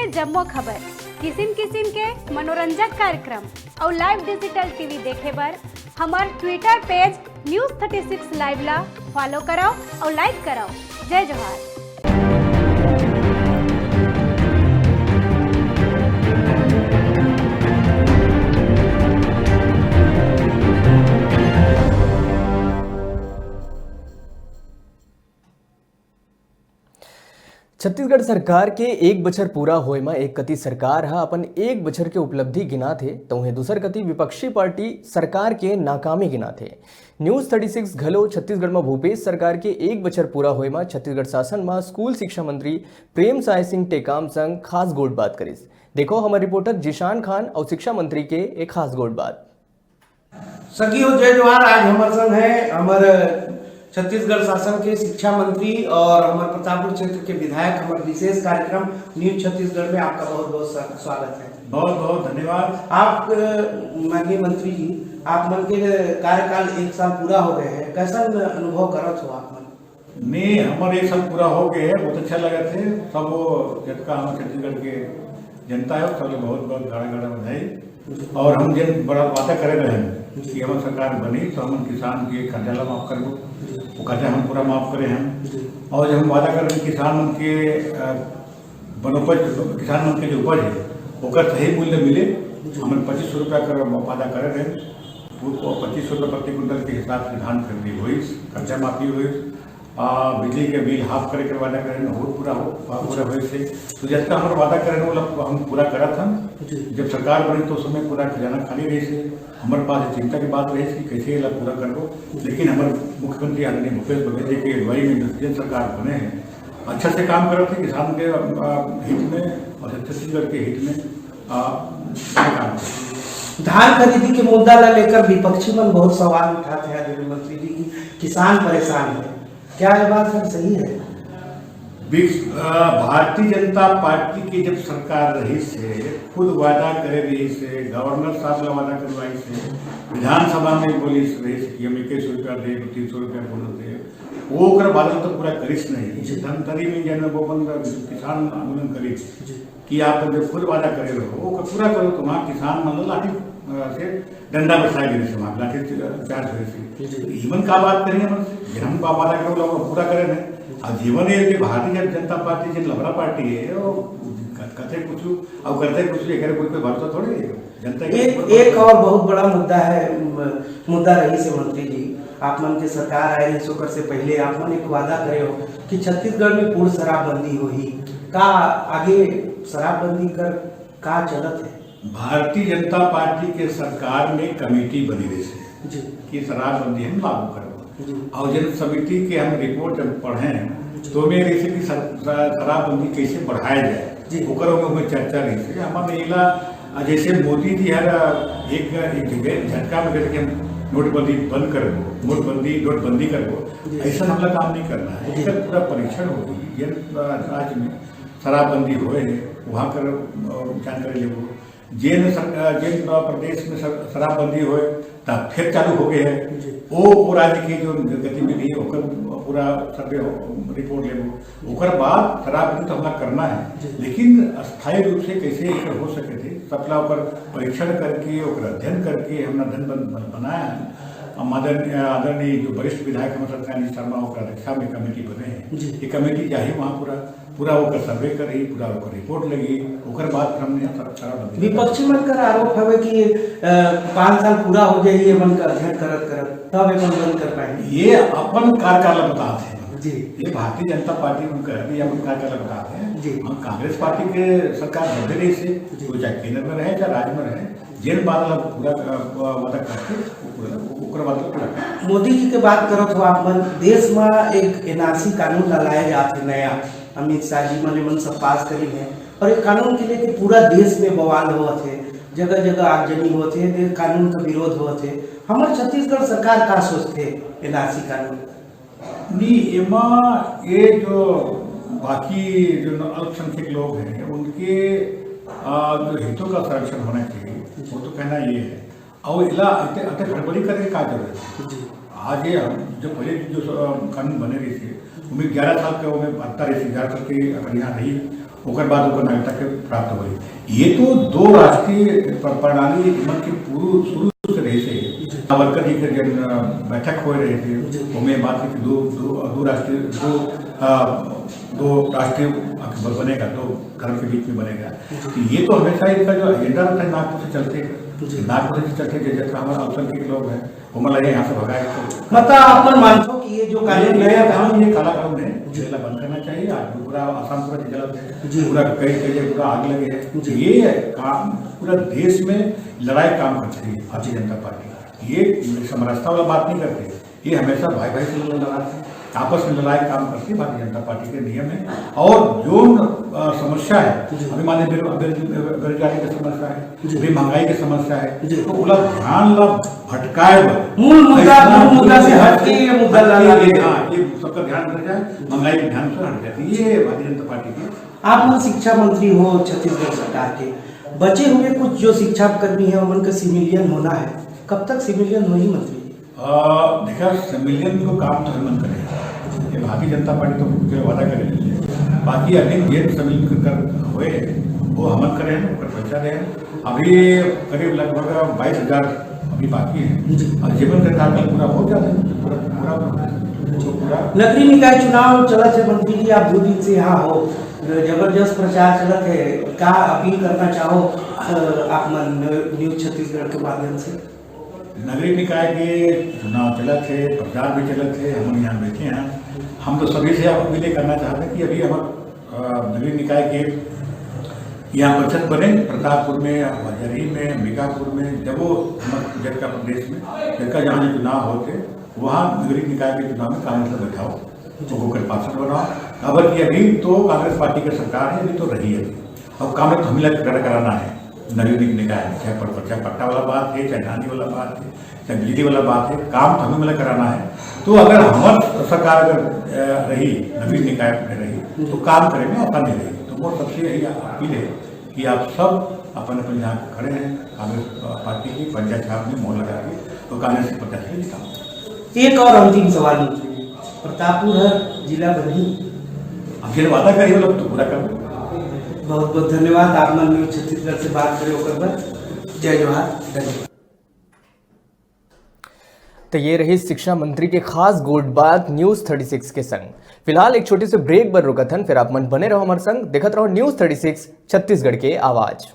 के जम्मो खबर, किसिम किसिम के मनोरंजक कार्यक्रम और लाइव डिजिटल टीवी देखे बर हमार ट्विटर पेज News36 लाइव ला फॉलो करो और लाइक करो। जय जोहार। छत्तीसगढ़ सरकार के एक बछर पूरा होए में एक कति सरकार हा अपन एक बछर के उपलब्धि गिना थे तो उन्हें दूसर कति विपक्षी पार्टी सरकार के नाकामी गिना थे। News36 घलो छत्तीसगढ़ में भूपेश सरकार के एक बछर पूरा होए में छत्तीसगढ़ शासन में स्कूल शिक्षा मंत्री प्रेम साय सिंह टेकाम संग खास गोट बात करिस। देखो हमारे रिपोर्टर जिशान खान और शिक्षा मंत्री के एक खास गोट बात। सखियों जय जोहार। आज हमारे संग है हमारे छत्तीसगढ़ शासन के शिक्षा मंत्री और हमारे प्रतापपुर क्षेत्र के विधायक। हमारे विशेष कार्यक्रम न्यूज छत्तीसगढ़ में आपका बहुत बहुत स्वागत है। बहुत बहुत धन्यवाद। आप माननीय मंत्री जी, आप मन के कार्यकाल एक साल पूरा हो गए हैं, कैसा अनुभव करत हो आप मन? नहीं, हमारे एक साल पूरा हो गए है, बहुत अच्छा लगा थे सब जितना हम छत्तीसगढ़ के जनता है सब बहुत बहुत गाड़ा गाड़ा बधाई। और हम जिन बड़ा वादा करे रहे कि हमारी सरकार बनी तो हम किसान के कर्जा माफ कर वो कर्जा हम पूरा माफ करे हैं। और जब हम वादा कर रहे किसान मन के वनोपज किसान मन के जो उपज है ओकर सही मूल्य मिले, हमें 2500 रुपया कर वादा करे रहे। 2500 रुपये प्रति क्विंटल के हिसाब से धान खरीदी हुई, कर्जा माफी हुई, बिजली के बिल हाफ करे के वादा करें हो पूरा हुए थे। तो जितना हमारा वादा करें वो हम पूरा करा था। जब सरकार बनी तो उस समय पूरा खजाना खाली रही से हमारे पास चिंता की बात रही कि कैसे ये पूरा कर लो। लेकिन हमारे मुख्यमंत्री आदरणीय भूपेश बघेल जी की अगुवाई में जिन सरकार बने हैं अच्छा से काम कर रहे थे किसान के हित में और छत्तीसगढ़ के हित में काम कर। धान खरीदी के मुद्दा ला लेकर विपक्षी मन बहुत सवाल उठाते हैं आदरणीय मंत्री जी की किसान परेशान है, क्या ये बात सर सही है? भारतीय जनता पार्टी की जब सरकार रही से खुद वादा करे रही से, गवर्नर साहब ने वादा करवाई से, विधानसभा में बोली रही से कि हम 2100 रुपया दे 300 रुपया बोलते वो वादा तो पूरा करिस नहीं। धमतरी में जन वो बंद किसान आंदोलन करी कि आप जब खुद वादा करे रहो वो पूरा करो तो वहाँ किसान मतलब लाठी से डंडा बरसाए गिरे से वहाँ लाठी चार्ज करे से जीवन का बात करेंगे हम वादा करो पूरा करे नहीं। और जीवन है कि भारतीय जनता पार्टी जो लबरा पार्टी है वो कहते कुछ और करते कुछ नहीं करे, कोई पे भरोसा थोड़ी है जनता के। एक और बहुत बड़ा मुद्दा रही से मंत्री जी, आप मन के सरकार आए सोकर से पहले आप मन एक वादा करे हो कि छत्तीसगढ़ में पूर्ण शराबबंदी होगी, का आगे शराबबंदी कर का चलत है? भारतीय जनता पार्टी के सरकार में कमेटी बनी रही है कि शराबबंदी हम लागू करें। और जन समिति के हम रिपोर्ट जब पढ़े तो में रही कि शराबबंदी कैसे बढ़ाया जाए में चर्चा रही है। हमारे इला जैसे मोदी जी हर एक जगह झटका में कहते कि हम नोटबंदी बंद कर दो, नोटबंदी कर दो, ऐसा हमला काम नहीं करना है। इसका पूरा परीक्षण होगी जिन राज्य में शराबबंदी हुए वहाँ कर जानकारी ले जिन प्रदेश में शराबबंदी हुए तब फिर चालू हो गए हैं वो राज्य की जो गतिविधि है पूरा सर्वे रिपोर्ट ले ओकर बाद शराबबंदी तो हमला करना है। लेकिन अस्थायी रूप से कैसे हो सके थे सबला परीक्षण करके अध्ययन करके हमने धन बनाया है। आदरणीय जो वरिष्ठ विधायक हमारे सरकार शर्मा अध्यक्षा में कमेटी बने हैं, ये कमेटी चाहिए वहाँ पूरा वो सर्वे करी, पूरा रिपोर्ट लगी ओकर बाद हमने विपक्षी मन का आरोप है कि 5 साल पूरा हो जाए ये मन का अध्ययन करत तब ये बंद कर पाएंगे। ये अपन कार्यकाल बताते हैं जी, ये भारतीय जनता पार्टी उनका है अपन कार्यकाल बताते हैं जी। हम कांग्रेस पार्टी के सरकार बदले से वो चाहे केंद्र में रहे चाहे राज्य में रहे जिन बादल पूरा वादा करके मोदी जी के बात करत हो आप मन, देश में एक एनआरसी कानून लाया जाते नया, अमित शाह जी मन सब पास करी है और एक कानून के लिए पूरा देश में बवाल हुआ थे, जगह जगह आगजनी होते हैं, कानून का विरोध होते। हमारे छत्तीसगढ़ सरकार का सोचते एनआरसी कानून नहीं एमा ये जो बाकी जो अल्पसंख्यक लोग हैं उनके जो हितों का संरक्षण होना चाहिए वो तो कहना ये है। और इला अतः गड़बड़ी करने का जरूरत है। आज ये जो पहले जो कानून बने रही थे उनमें 11 साल के उन्हें 72 रही थी 11 साल की अगर यहाँ रही ओकर बाद ओकर नागरिकता के प्राप्त हुई। ये तो दो राष्ट्रीय प्रणाली के शुरू से रहे से सावरकर जी के जब बैठक हो रहे थे उनमें बात की दो राष्ट्रीय बनेगा, दो घर के बीच में बनेगा। तो ये तो हमेशा इसका जो एजेंडा रहता है नागपुर से चलते जैसे हमारे अवसर के लोग हैं वो मतलब यहाँ से भगाए। मतलब आप मानते हो कि ये जो कानून नया कानून ये काला कानून है, जिला बंद करना चाहिए। आज पूरा आसाम पूरा जलद है, पूरा कई जगह पूरा आग लगे है। ये काम पूरा देश में लड़ाई काम करती है भारतीय जनता पार्टी। ये समरसता वाला बात नहीं करती, ये हमेशा भाई भाई से लड़ाते हैं, आपस में लड़ाई काम करती है भारतीय जनता पार्टी के नियम है। और जो समस्या है अभी मान लीजिए बेरोजगारी की समस्या है, अभी महंगाई की समस्या है, तो उला ध्यान ला भटकाए मूल मुद्दा से हटके ये मुद्दा ये सबका ध्यान रख जाए, महंगाई के ध्यान से हट जाती है। ये भारतीय जनता पार्टी की। आप शिक्षा मंत्री हो छत्तीसगढ़ सरकार के, बचे हुए कुछ जो शिक्षा कर्मी है उनका सिविलियन होना है, कब तक सिविलियन होगी मंत्री? देखा सिविलियन को काम तो हम करेगा, ये भारतीय जनता पार्टी तो वादा करे लीजिए। बाकी अभी ये सिविलियन कर हुए वो हमन करे हैं, पैसा रहे हैं। अभी करीब लगभग 22,000 अभी बाकी है और जीवन का कार्यकाल पूरा हो जाता है पूरा। नगरीय निकाय चुनाव चलत है मंत्री जी, आप 2 दिन से यहाँ हो, जबरदस्त प्रचार चलत है, क्या अपील करना चाहो आप न्यूज छत्तीसगढ़ के माध्यम से? नगरीय निकाय के चुनाव चलत थे, प्रचार भी चलत थे, हम यहाँ बैठे हैं। हम तो सभी से आप अपील करना चाहते हैं कि अभी हमारे नगरीय निकाय के यहाँ परिषद बने प्रतापपुर में, बजरी में, अंबिकापुर में, जब वो जब का प्रदेश में जब का जहाँ चुनाव होते वहाँ नगरीय निकाय के चुनाव में कांग्रेस से बैठाओ तो वो पार्षद बनाओ। अब कि अभी तो कांग्रेस पार्टी की सरकार है, अभी तो रही है, अब काम तो हमें खड़ा कराना है नगरीय निकाय में, चाहे पट्टा वाला बात है, चाहे नानी वाला बात है, चाहे बिजली वाला बात है, काम तो हमें मतलब कराना है। तो अगर हमारी सरकार अगर रही नगरीय निकाय में रही तो काम करेंगे, ऐसा नहीं रहेगी। तो वो सबसे यही अपील है कि आप सब अपन अपन यहाँ खड़े हैं, कांग्रेस पार्टी की पंचायत छाप में मोहर लगा के तो कांग्रेस की प्रत्याशी जिताओ। एक और अंतिम सवाल मंत्री जी, प्रतापपुर है जिला बनी, अब ये वादा करिए लोग तो पूरा कर। बहुत बहुत धन्यवाद, आप न्यूज छत्तीसगढ़ से बात करें होकर। जय जवाहर, धन्यवाद। तो ये रही शिक्षा मंत्री के खास गोट बात न्यूज 36 के संग। फिलहाल एक छोटे से ब्रेक पर रुकत हन, फिर आप मन बने रहो हमारे संग, देखत रहो न्यूज 36 छत्तीसगढ़ के आवाज।